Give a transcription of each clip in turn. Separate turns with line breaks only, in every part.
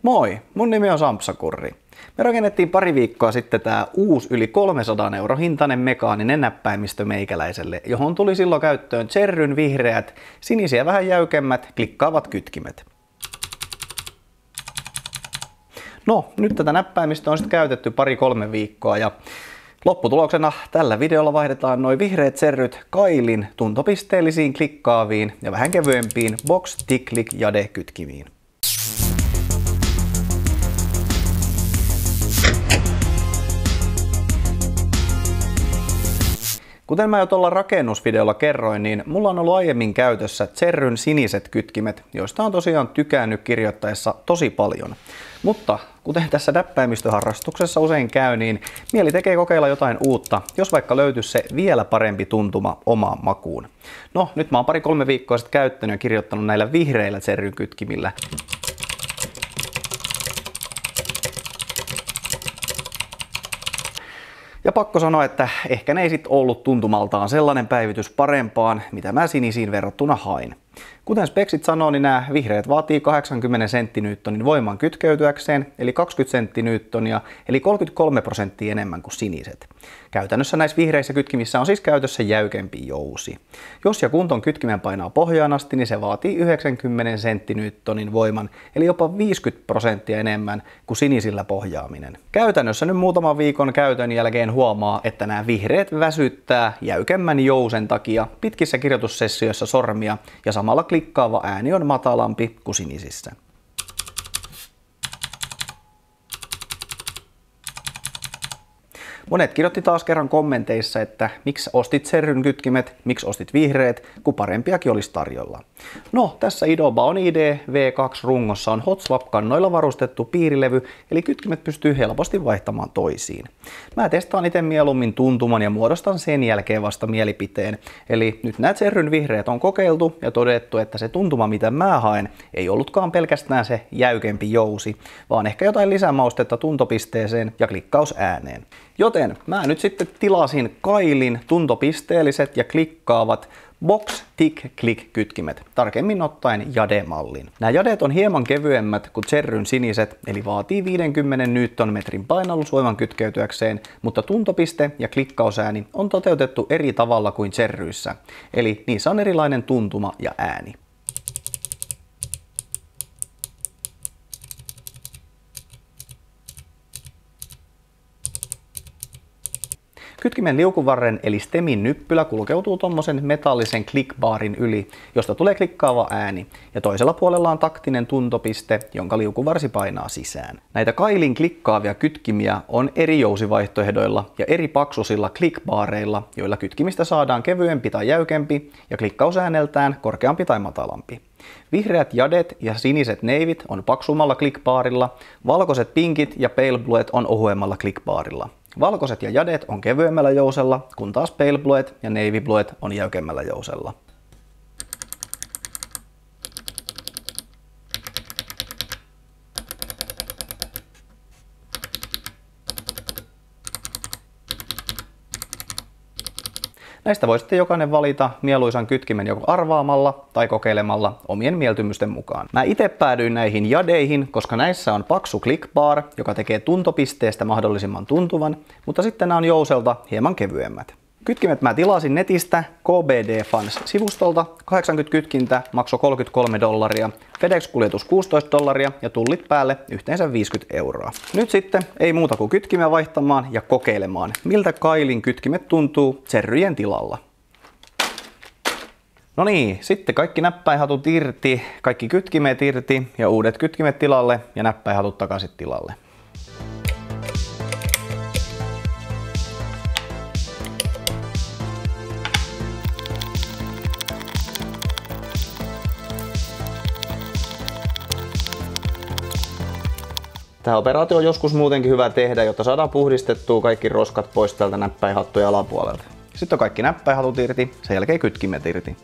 Moi, mun nimi on Sampsakurri. Me rakennettiin pari viikkoa sitten tää uusi yli 300 € hintainen mekaaninen näppäimistö meikäläiselle, johon tuli silloin käyttöön Cherryn vihreät, sinisiä vähän jäykemmät, klikkaavat kytkimet. No, nyt tätä näppäimistöä on sitten käytetty pari-kolme viikkoa ja lopputuloksena tällä videolla vaihdetaan noin vihreät Cherryt Kailin tuntopisteellisiin klikkaaviin ja vähän kevyempiin Box Tick-Click Jade kytkimiin. Kuten mä jo tuolla rakennusvideolla kerroin, niin mulla on ollut aiemmin käytössä Cherryn siniset kytkimet, joista on tosiaan tykännyt kirjoittaessa tosi paljon. Mutta kuten tässä näppäimistöharrastuksessa usein käy, niin mieli tekee kokeilla jotain uutta, jos vaikka löytyisi se vielä parempi tuntuma omaan makuun. No, nyt mä oon pari-kolme viikkoa sitten käyttänyt ja kirjoittanut näillä vihreillä Cherryn kytkimillä. Ja pakko sanoa, että ehkä ne ei sit ollut tuntumaltaan sellainen päivitys parempaan, mitä mä sinisiin verrattuna hain. Kuten speksit sanoo, niin nämä vihreät vaatii 80 senttinewtonin voiman kytkeytyäkseen, eli 20 senttinewtonia, eli 33% enemmän kuin siniset. Käytännössä näissä vihreissä kytkimissä on siis käytössä jäykempi jousi. Jos ja kun ton kytkimen painaa pohjaan asti, niin se vaatii 90 senttinewtonin voiman, eli jopa 50% enemmän kuin sinisillä pohjaaminen. Käytännössä nyt muutaman viikon käytön jälkeen huomaa, että nämä vihreät väsyttää jäykemmän jousen takia pitkissä kirjoitussessioissa sormia ja samalla klikkaava ääni on matalampi kuin sinisissä. Monet kirjoitti taas kerran kommenteissa, että miksi ostit Cherryn kytkimet, miksi ostit vihreät, kun parempiakin olisi tarjolla. No, tässä Idobaon ID V2-rungossa on Hot Swap-kannoilla varustettu piirilevy, eli kytkimet pystyy helposti vaihtamaan toisiin. Mä testaan itse mieluummin tuntuman ja muodostan sen jälkeen vasta mielipiteen. Eli nyt nämä Cherryn vihreät on kokeiltu ja todettu, että se tuntuma mitä mä haen ei ollutkaan pelkästään se jäykempi jousi, vaan ehkä jotain lisämaustetta tuntopisteeseen ja klikkausääneen. Joten mä nyt sitten tilasin Kailin tuntopisteelliset ja klikkaavat Box Tick-Click kytkimet, tarkemmin ottaen Jade-mallin. Nämä Jadet on hieman kevyemmät kuin Cherryn siniset, eli vaatii 50 Nm painallusvoiman kytkeytyäkseen, mutta tuntopiste ja klikkausääni on toteutettu eri tavalla kuin Cherryissä, eli niissä on erilainen tuntuma ja ääni. Kytkimen liukuvarren eli stemin nyppylä kulkeutuu tommosen metallisen clickbarin yli, josta tulee klikkaava ääni, ja toisella puolella on taktinen tuntopiste, jonka liukuvarsi painaa sisään. Näitä Kailin klikkaavia kytkimiä on eri jousivaihtoehdoilla ja eri paksusilla clickbareilla, joilla kytkimistä saadaan kevyempi tai jäykempi ja klikkausääneltään korkeampi tai matalampi. Vihreät Jadet ja siniset neivit on paksummalla clickbarilla, valkoiset pinkit ja pale bluet on ohuemmalla clickbarilla. Valkoiset ja Jadet on kevyemmällä jousella, kun taas pale bluet ja navy bluet on jäykemmällä jousella. Näistä voi sitten jokainen valita mieluisan kytkimen joko arvaamalla tai kokeilemalla omien mieltymysten mukaan. Mä itse päädyin näihin Jadeihin, koska näissä on paksu clickbar, joka tekee tuntopisteestä mahdollisimman tuntuvan, mutta sitten nämä on jouselta hieman kevyemmät. Kytkimet mä tilasin netistä KBD Fans-sivustolta, 80 kytkintä maksoi $33, FedEx-kuljetus $16 ja tullit päälle yhteensä 50 €. Nyt sitten ei muuta kuin kytkimeä vaihtamaan ja kokeilemaan, miltä Kailin kytkimet tuntuu Cherryjen tilalla. No niin, sitten kaikki näppäinhatut irti, kaikki kytkimet irti ja uudet kytkimet tilalle ja näppäinhatut takaisin tilalle. Tämä operaatio on joskus muutenkin hyvä tehdä, jotta saadaan puhdistettua kaikki roskat pois täältä näppäinhattujen alapuolelta. Sitten on kaikki näppäinhatut irti, sen jälkeen kytkimet irti.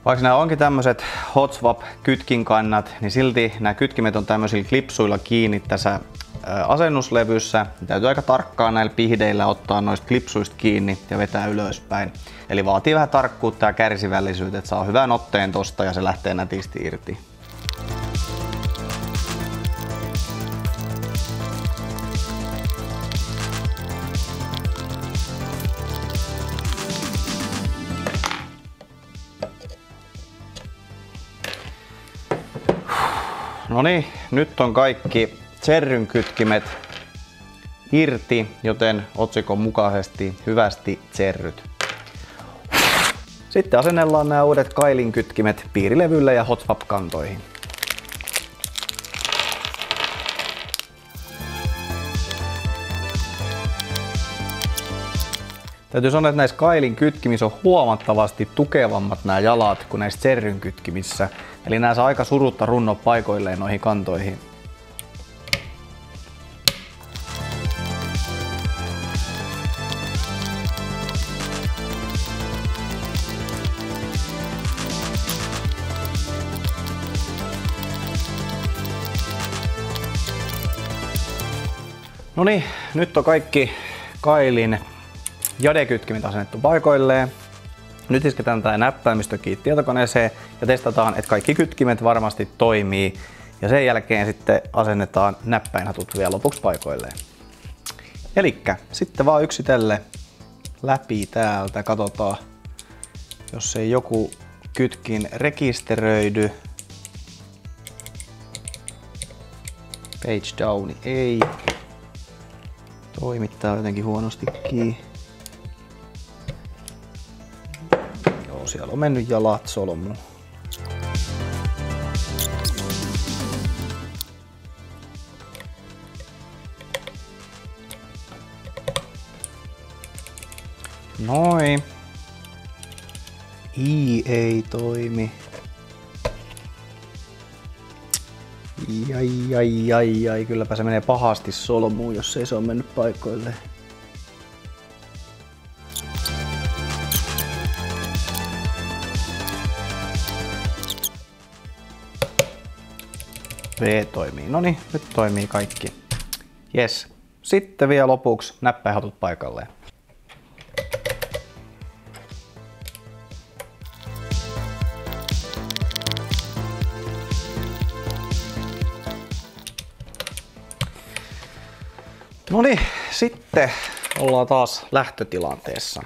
Vaikka nämä onkin tämmöiset Hot Swap kytkinkannat, niin silti nämä kytkimet on tämmöisillä klipsuilla kiinni tässä asennuslevyssä. Täytyy aika tarkkaan näillä pihdeillä ottaa noista klipsuista kiinni ja vetää ylöspäin. Eli vaatii vähän tarkkuutta ja kärsivällisyyttä, että saa hyvän otteen tosta ja se lähtee nätisti irti. No niin, nyt on kaikki tserrynkytkimet irti, joten otsikon mukaisesti hyvästi tserryt. Sitten asennellaan nämä uudet kailinkytkimet piirilevylle ja hotswap-kantoihin. Täytyy sanoa, että näissä kailin kytkimissä on huomattavasti tukevammat nämä jalat kuin näissä tserryn kytkimissä. Eli nämä saa aika surutta runnoa paikoilleen noihin kantoihin. No niin, nyt on kaikki kailin jadekytkimet asennettu paikoilleen. Nyt isketään tämä näppäimistö kiinni tietokoneeseen ja testataan, että kaikki kytkimet varmasti toimii. Ja sen jälkeen sitten asennetaan näppäinhatut vielä lopuksi paikoilleen. Elikkä sitten vaan yksitellen läpi täältä. Katsotaan, jos ei joku kytkin rekisteröidy. Page downi ei. Toimittaa jotenkin huonostikin. Joo, siellä on mennyt jalat solmuun. Noin. I ei toimi. Ai, kylläpä se menee pahasti solmuun, jos ei se ole mennyt paikoilleen. V toimii. Noniin, nyt toimii kaikki. Jes. Sitten vielä lopuksi näppäinhatut paikalleen. No niin, sitten ollaan taas lähtötilanteessa.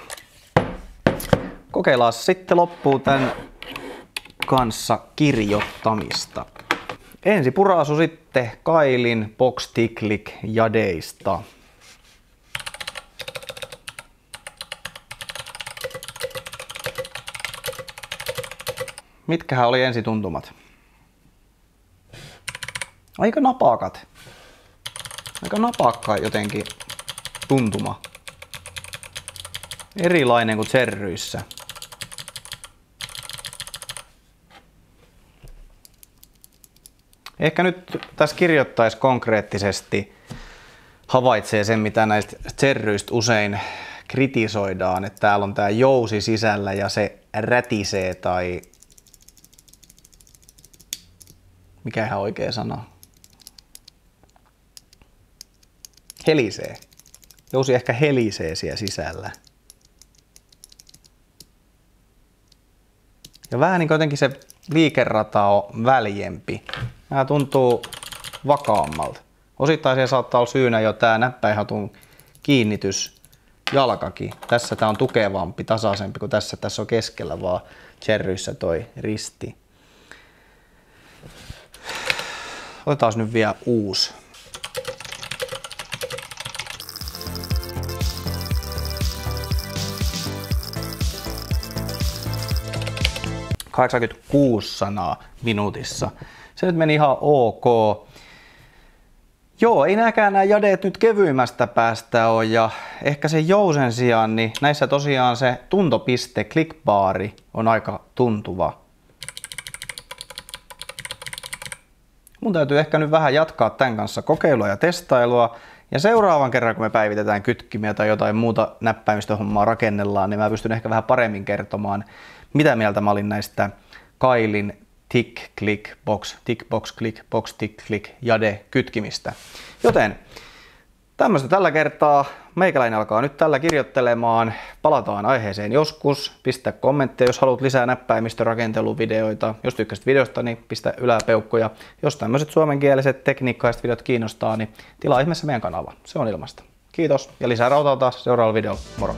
Kokeillaan sitten loppuun tämän kanssa kirjoittamista. Ensi puraisu sitten kailin Box Ticlic jadeista. Mitkähän oli ensituntumat? Aika napakat. Aika napakka jotenkin tuntuma. Erilainen kuin tserryissä. Ehkä nyt tässä kirjoittaisi konkreettisesti havaitsee sen, mitä näistä tserryistä usein kritisoidaan, että täällä on tää jousi sisällä ja se rätisee tai mikä ihan oikea sana? Helisee. Jousi ehkä helisee siellä sisällä. Ja vähän niin jotenkin se liikerata on väljempi. Nämä tuntuu vakaammalta. Osittain siellä saattaa olla syynä jo tää näppäinhatun kiinnitys jalkakin. Tässä tää on tukevampi, tasaisempi kuin tässä. Tässä on keskellä vaan tserryissä toi risti. Otetaan nyt vielä uusi. – 86 sanaa minuutissa. Se nyt meni ihan ok. Joo, ei nääkään nämä jadeet nyt kevyimmästä päästä ole ja ehkä sen jousen sijaan, niin näissä tosiaan se tuntopiste, clickbaari on aika tuntuva. Mun täytyy ehkä nyt vähän jatkaa tämän kanssa kokeilua ja testailua. Ja seuraavan kerran, kun me päivitetään kytkimiä tai jotain muuta näppäimistöhommaa rakennellaan, niin mä pystyn ehkä vähän paremmin kertomaan, mitä mieltä mä olin näistä kailin tick, click, box, tick, box, click, box, tick, click, jade kytkimistä. Joten tämmöistä tällä kertaa. Meikäläinen alkaa nyt tällä kirjoittelemaan. Palataan aiheeseen joskus. Pistä kommentteja, jos haluat lisää näppäimistörakenteluvideoita. Jos tykkäsit videosta, niin pistä yläpeukkuja. Jos tämmöiset suomenkieliset tekniikkaiset videot kiinnostaa, niin tilaa ihmeessä meidän kanava. Se on ilmasta. Kiitos ja lisää rautaa taas seuraavalla videolla. Moro!